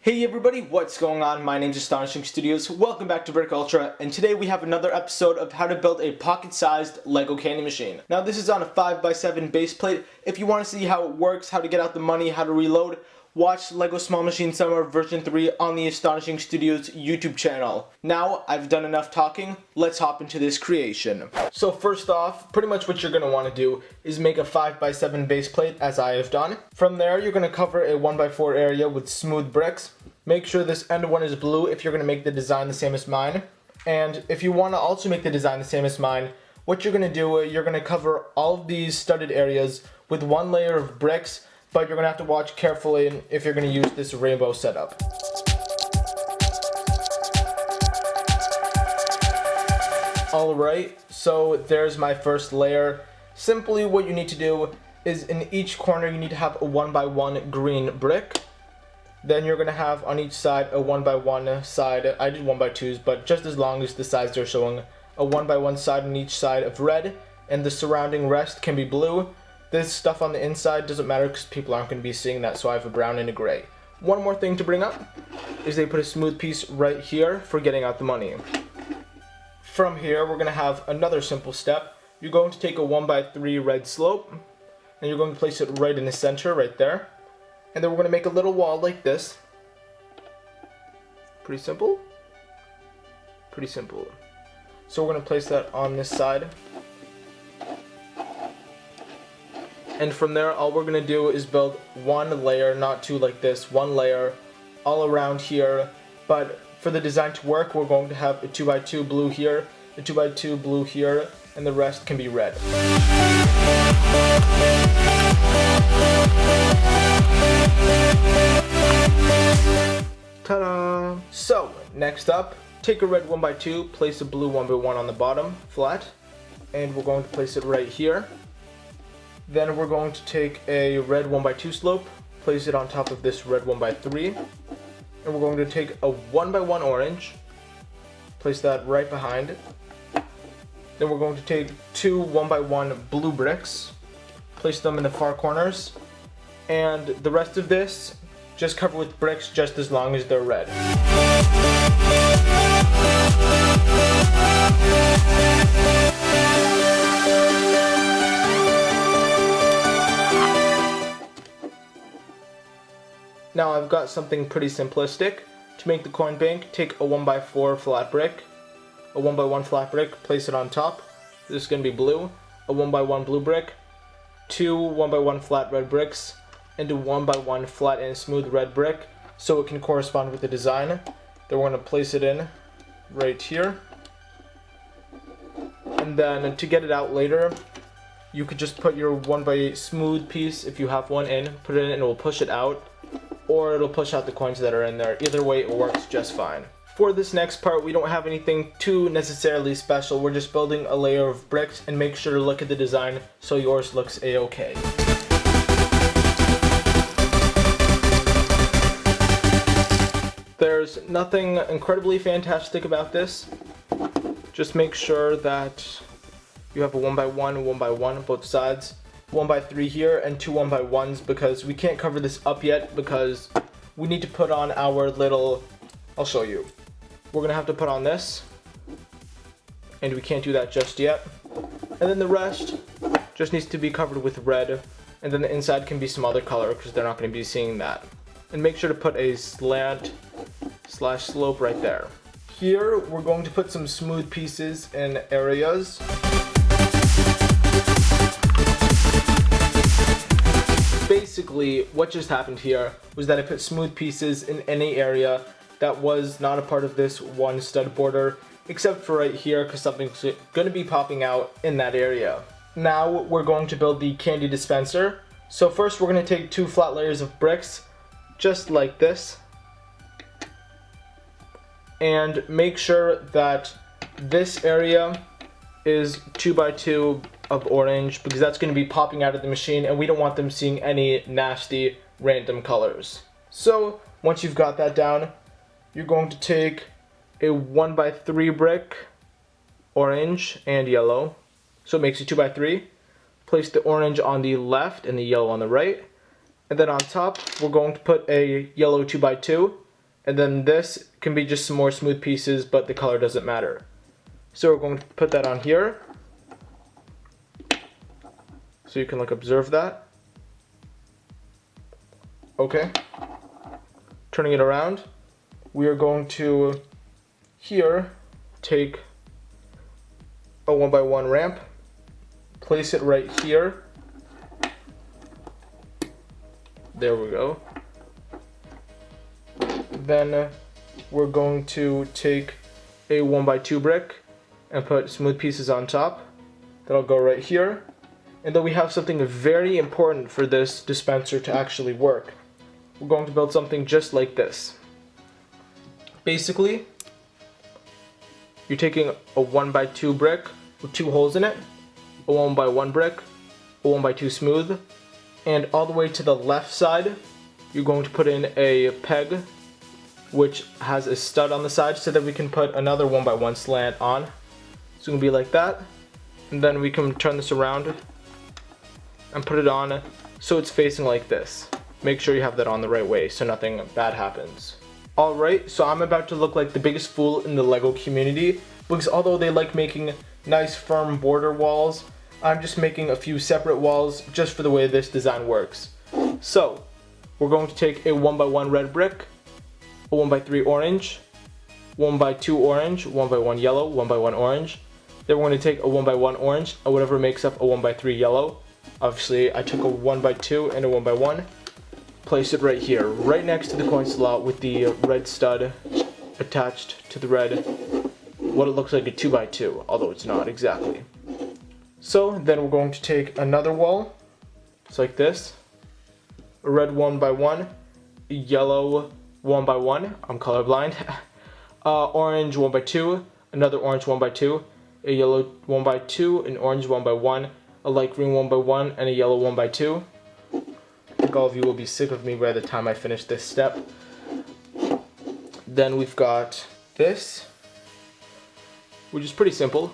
Hey everybody, what's going on? My name's Astonishing Studios. Welcome back to BrickUltra, and today we have another episode of how to build a pocket-sized Lego candy machine. Now this is on a 5x7 base plate. If you want to see how it works, how to get out the money, how to reload, watch Lego Small Machine Summer version 3 on the Astonishing Studios YouTube channel. Now, I've done enough talking, let's hop into this creation. So first off, pretty much what you're going to want to do is make a 5x7 base plate, as I have done. From there, you're going to cover a 1x4 area with smooth bricks. Make sure this end one is blue if you're going to make the design the same as mine. And if you want to also make the design the same as mine, what you're going to do, you're going to cover all of these studded areas with one layer of bricks, but you're going to have to watch carefully if you're going to use this rainbow setup. Alright, so there's my first layer. Simply what you need to do is in each corner you need to have a 1x1 green brick. Then you're going to have on each side a 1x1 side. I did 1x2s, but just as long as the sides they're showing, a 1x1 side on each side of red, and the surrounding rest can be blue. This stuff on the inside doesn't matter because people aren't going to be seeing that, so I have a brown and a gray. One more thing to bring up is they put a smooth piece right here for getting out the money. From here, we're going to have another simple step. You're going to take a 1x3 red slope, and you're going to place it right in the center, right there. And then we're going to make a little wall like this. Pretty simple. Pretty simple. So we're going to place that on this side. And from there, all we're going to do is build one layer, not two like this, one layer all around here. But for the design to work, we're going to have a 2x2 blue here, a 2x2 blue here, and the rest can be red. Ta-da! So, next up, take a red 1x2, place a blue 1x1 on the bottom, flat, and we're going to place it right here. Then we're going to take a red 1x2 slope, place it on top of this red 1x3, and we're going to take a 1x1 orange, place that right behind it. Then we're going to take two 1x1 blue bricks, place them in the far corners, and the rest of this, just cover with bricks just as long as they're red. Now I've got something pretty simplistic. To make the coin bank, take a 1x4 flat brick, a 1x1 flat brick, place it on top. This is going to be blue. A 1x1 blue brick, two 1x1 flat red bricks, and a 1x1 flat and smooth red brick so it can correspond with the design. Then we're going to place it in right here. And then to get it out later, you could just put your 1x smooth piece, if you have one, in, put it in and it will push it out. Or it'll push out the coins that are in there. Either way, it works just fine. For this next part, we don't have anything too necessarily special. We're just building a layer of bricks, and make sure to look at the design so yours looks a-okay. There's nothing incredibly fantastic about this. Just make sure that you have a 1x1, 1x1 both sides. 1x3 here and two 1x1s because we can't cover this up yet because we need to put on our little, I'll show you. We're gonna have to put on this, and we can't do that just yet. And then the rest just needs to be covered with red, and then the inside can be some other color because they're not gonna be seeing that. And make sure to put a slant / slope right there. Here we're going to put some smooth pieces in areas. Basically, what just happened here was that I put smooth pieces in any area that was not a part of this one stud border, except for right here because something's going to be popping out in that area. Now we're going to build the candy dispenser. So first we're going to take two flat layers of bricks, just like this, and make sure that this area is 2x2 of orange because that's going to be popping out of the machine and we don't want them seeing any nasty random colors. So once you've got that down, you're going to take a 1x3 brick, orange and yellow, so it makes it 2x3. Place the orange on the left and the yellow on the right, And then on top, we're going to put a yellow 2x2. And then this can be just some more smooth pieces, but the color doesn't matter. So we're going to put that on here. So you can observe that. Okay. Turning it around, we are going to here take a 1x1 ramp, place it right here. There we go. Then we're going to take a 1x2 brick and put smooth pieces on top. That'll go right here. And then we have something very important for this dispenser to actually work. We're going to build something just like this. Basically, you're taking a 1x2 brick with 2 holes in it, a 1x1 brick, a 1x2 smooth, and all the way to the left side, you're going to put in a peg which has a stud on the side so that we can put another 1x1 slant on. It's going to be like that. And then we can turn this around and put it on so it's facing like this. Make sure you have that on the right way so nothing bad happens. Alright, so I'm about to look like the biggest fool in the LEGO community, because although they like making nice firm border walls, I'm just making a few separate walls just for the way this design works. So, we're going to take a 1x1 red brick, a 1x3 orange, 1x2 orange, 1x1 yellow, 1x1 orange. Then we're going to take a 1x1 orange, or whatever makes up a 1x3 yellow. Obviously, I took a 1x2 and a 1x1. Place it right here, right next to the coin slot with the red stud attached to the red, what it looks like a 2x2, although it's not exactly. So then we're going to take another wall, it's like this, a red 1x1, a yellow 1x1, I'm colorblind, orange 1x2, another orange 1x2, a yellow 1x2, an orange 1x1, a light green 1x1, and a yellow 1x2. I think all of you will be sick of me by the time I finish this step. Then we've got this, which is pretty simple.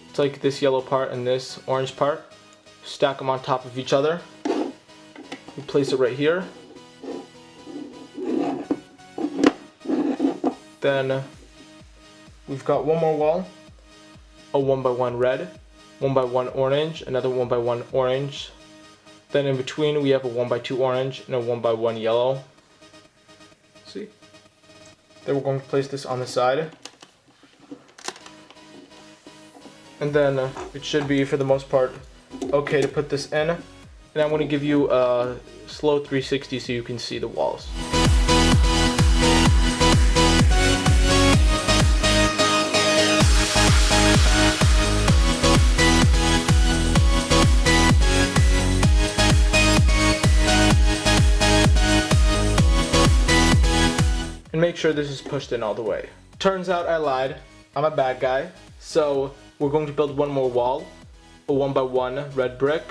It's like this yellow part and this orange part. Stack them on top of each other. We place it right here. Then we've got one more wall, a 1x1 red, 1x1 orange, another 1x1 orange. Then in between we have a 1x2 orange and a 1x1 yellow. See? Then we're going to place this on the side. And then it should be, for the most part, okay to put this in. And I'm going to give you a slow 360 so you can see the walls. And make sure this is pushed in all the way. Turns out I lied. I'm a bad guy. So we're going to build one more wall. A 1x1 red brick,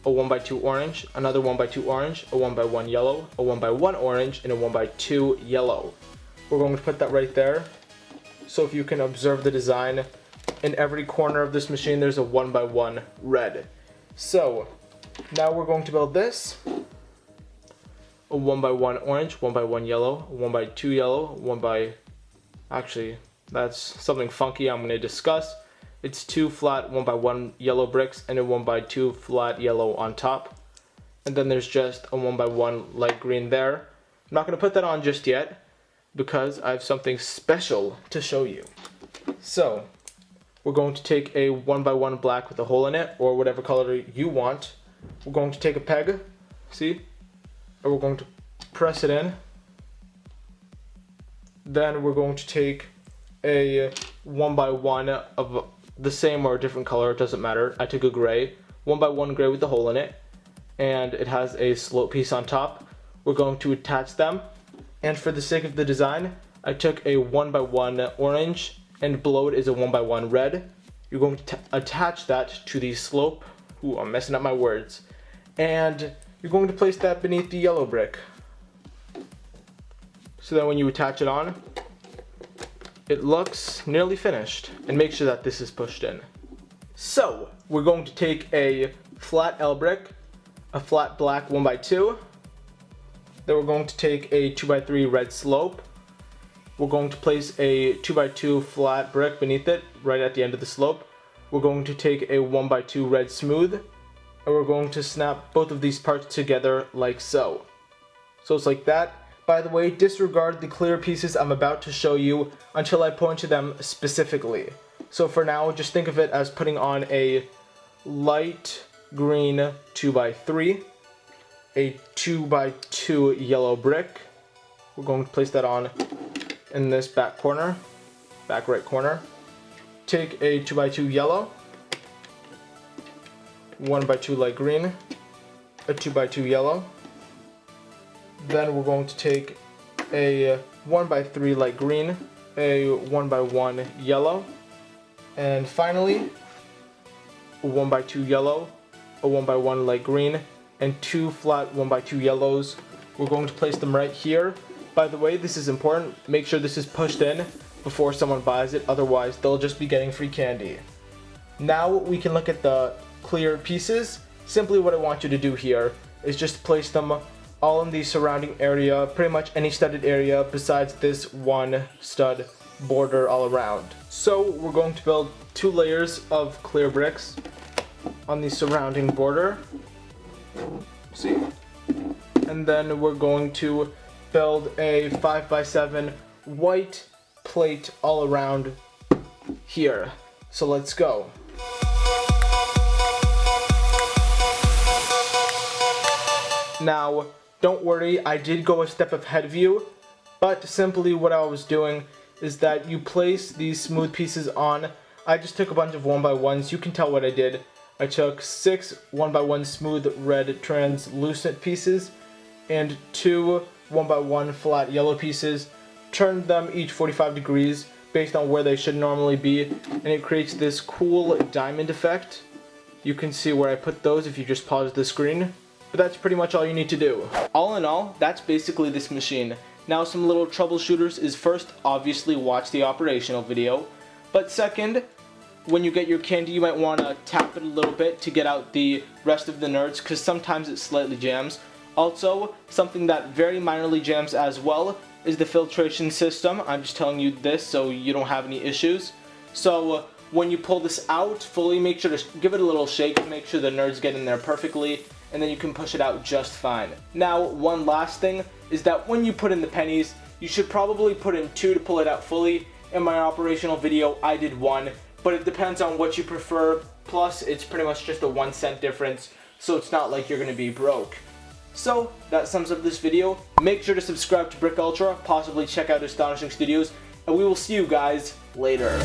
a 1x2 orange, another 1x2 orange, a 1x1 yellow, a 1x1 orange, and a 1x2 yellow. We're going to put that right there. So if you can observe the design, in every corner of this machine there's a 1x1 red. So now we're going to build this. A 1x1 orange, 1x1 yellow, 1x2 yellow, actually, that's something funky I'm going to discuss. It's 2 flat 1x1 yellow bricks and a 1x2 flat yellow on top. And then there's just a 1x1 light green there. I'm not going to put that on just yet because I have something special to show you. So, we're going to take a 1x1 black with a hole in it, or whatever color you want. We're going to take a peg, see? And we're going to press it in. Then we're going to take a 1x1 of the same or a different color, it doesn't matter. I took a gray, 1x1 gray with the hole in it, and it has a slope piece on top. We're going to attach them, and for the sake of the design, I took a 1x1 orange, and below it is a 1x1 red. You're going to attach that to the slope. Ooh, I'm messing up my words. And you're going to place that beneath the yellow brick. So that when you attach it on, it looks nearly finished. And make sure that this is pushed in. So, we're going to take a flat L brick, a flat black 1x2, Then we're going to take a 2x3 red slope. We're going to place a 2x2 flat brick beneath it, right at the end of the slope. We're going to take a 1x2 red smooth, and we're going to snap both of these parts together like so. So it's like that. By the way, disregard the clear pieces I'm about to show you until I point to them specifically. So for now, just think of it as putting on a light green 2x3, a 2x2 yellow brick. We're going to place that on in this back corner, back right corner. Take a 2x2 yellow, 1x2 light green, a 2x2 yellow. Then we're going to take a 1x3 light green, a 1x1 yellow, and finally a 1x2 yellow, a 1x1 light green, and 2 flat 1x2 yellows. We're going to place them right here. By the way, this is important. Make sure this is pushed in before someone buys it, otherwise they'll just be getting free candy. Now we can look at the clear pieces. Simply what I want you to do here is just place them all in the surrounding area, pretty much any studded area besides this one stud border all around. So we're going to build 2 layers of clear bricks on the surrounding border. See? And then we're going to build a 5x7 white plate all around here. So let's go. Now, don't worry, I did go a step ahead of you, but simply what I was doing is that you place these smooth pieces on. I just took a bunch of 1x1s. You can tell what I did. I took 6 1x1 smooth red translucent pieces and 2 1x1 flat yellow pieces, turned them each 45 degrees based on where they should normally be, and it creates this cool diamond effect. You can see where I put those if you just pause the screen. But that's pretty much all you need to do. All in all, that's basically this machine. Now some little troubleshooters is first, obviously watch the operational video. But second, when you get your candy, you might want to tap it a little bit to get out the rest of the nerds, because sometimes it slightly jams. Also, something that very minorly jams as well is the filtration system. I'm just telling you this so you don't have any issues. So when you pull this out fully, make sure to give it a little shake to make sure the nerds get in there perfectly, and then you can push it out just fine. Now, one last thing is that when you put in the pennies, you should probably put in 2 to pull it out fully. In my operational video, I did 1, but it depends on what you prefer. Plus, it's pretty much just a 1 cent difference, so it's not like you're gonna be broke. So, that sums up this video. Make sure to subscribe to BrickUltra, possibly check out Astonishing Studios, and we will see you guys later.